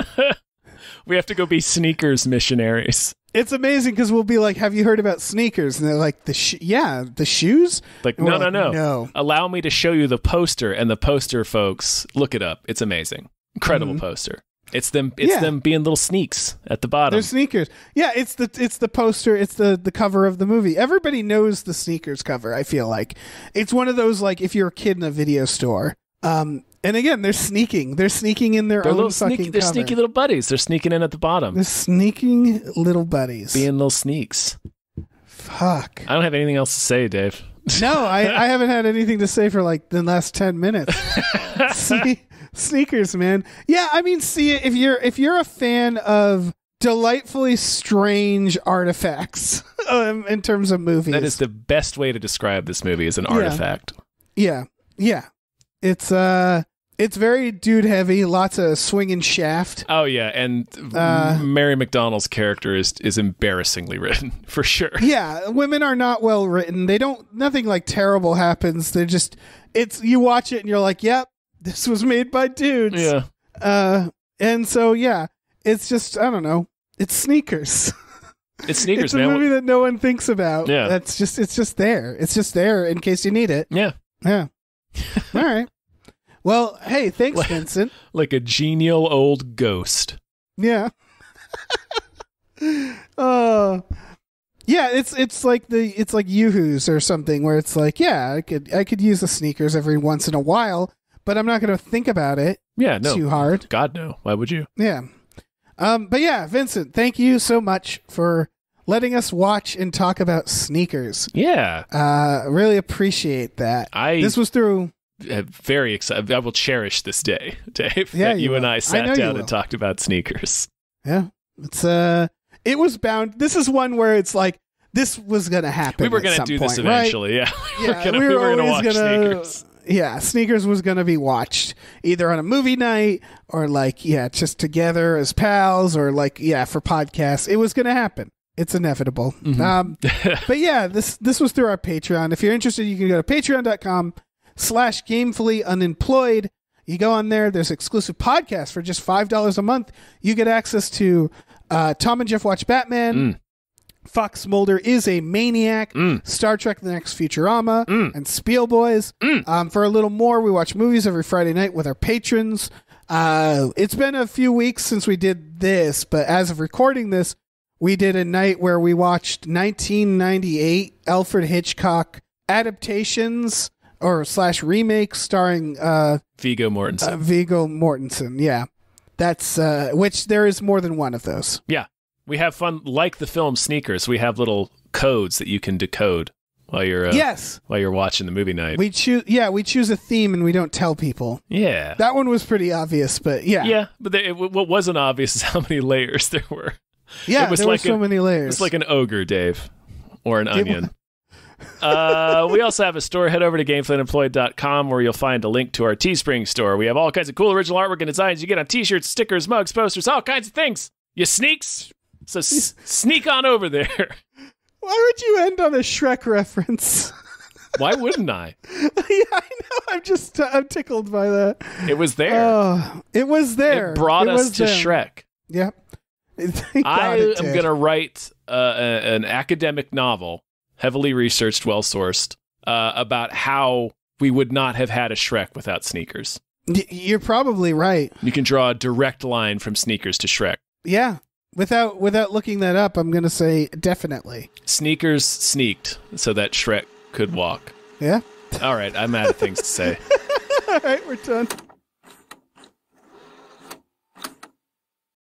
We have to go be sneakers missionaries. It's amazing because we'll be like, "Have you heard about sneakers?" And they're like, "The shoes." Like, and no. Allow me to show you the poster, and the poster, folks, look it up. It's amazing, incredible poster. It's them being little sneaks at the bottom. They're sneakers. Yeah, it's the poster. It's the cover of the movie. Everybody knows the sneakers cover. I feel like it's one of those like if you're a kid in a video store. And again, they're sneaking. They're sneaking in their own fucking They're cover. sneaky little buddies. They're sneaking in at the bottom. They're sneaking little buddies. Being little sneaks. Fuck. I don't have anything else to say, Dave. No, I haven't had anything to say for like the last 10 minutes. Sneakers, man. Yeah, I mean, see, if you're a fan of delightfully strange artifacts in terms of movies. That is the best way to describe this movie as an artifact. Yeah. It's very dude heavy, lots of swinging shaft. Oh yeah, and Mary McDonnell's character is embarrassingly written for sure. Yeah, women are not well written. Nothing like terrible happens. They're just you watch it and you're like, "Yep, this was made by dudes." Yeah. And so yeah, it's just I don't know. It's sneakers. It's sneakers, it's a man. movie that no one thinks about. Yeah. It's just there. It's just there in case you need it. Yeah. Yeah. All right. Well, hey, thanks, Vincent. Like a genial old ghost. Yeah. Yeah, it's like Yoo-Hoo's or something where it's like, yeah, I could use the sneakers every once in a while, but I'm not going to think about it too hard. God, no. Why would you? Yeah. But yeah, Vincent, thank you so much for letting us watch and talk about sneakers. Yeah. Really appreciate that. This was through... Very excited. I will cherish this day, Dave. Yeah, that you and I sat down will. and talked about sneakers. Yeah. It was bound. This is one where it's like, this was going to happen. We were going to do this eventually, right? Yeah. We were going to watch sneakers. Yeah, sneakers was going to be watched either on a movie night or just together as pals or for podcasts. It was going to happen. It's inevitable. Mm-hmm. But yeah, this was through our Patreon. If you're interested, you can go to patreon.com/gamefullyunemployed. You go on there. There's exclusive podcasts for just $5 a month. You get access to Tom and Jeff Watch Batman. Fox Mulder is a Maniac, Star Trek The Next Futurama, and Spiel Boys. For a little more, we watch movies every Friday night with our patrons. It's been a few weeks since we did this, but as of recording this, we did a night where we watched 1998 Alfred Hitchcock adaptations or / remakes starring Viggo Mortensen. Viggo Mortensen, yeah. That's which there is more than one of those. Yeah. We have fun, like the film Sneakers. We have little codes that you can decode while you're while you're watching the movie night. We choose a theme and we don't tell people. Yeah, that one was pretty obvious, but yeah, but what wasn't obvious is how many layers there were. Yeah, there were so many layers. It's like an ogre, Dave, or an onion. We also have a store. Head over to gamefullyunemployed.com where you'll find a link to our Teespring store. We have all kinds of cool original artwork and designs you get on t-shirts, stickers, mugs, posters, all kinds of things. You sneaks. So sneak on over there. Why would you end on a Shrek reference? Why wouldn't I? Yeah, I know. I'm tickled by that. It was there. It was there. It brought us to Shrek. Yep. I am going to write an academic novel, heavily researched, well-sourced, about how we would not have had a Shrek without Sneakers. You're probably right. You can draw a direct line from Sneakers to Shrek. Yeah. Without looking that up, I'm going to say definitely. Sneakers sneaked so that Shrek could walk. Yeah. All right, I'm out of things to say. All right, we're done.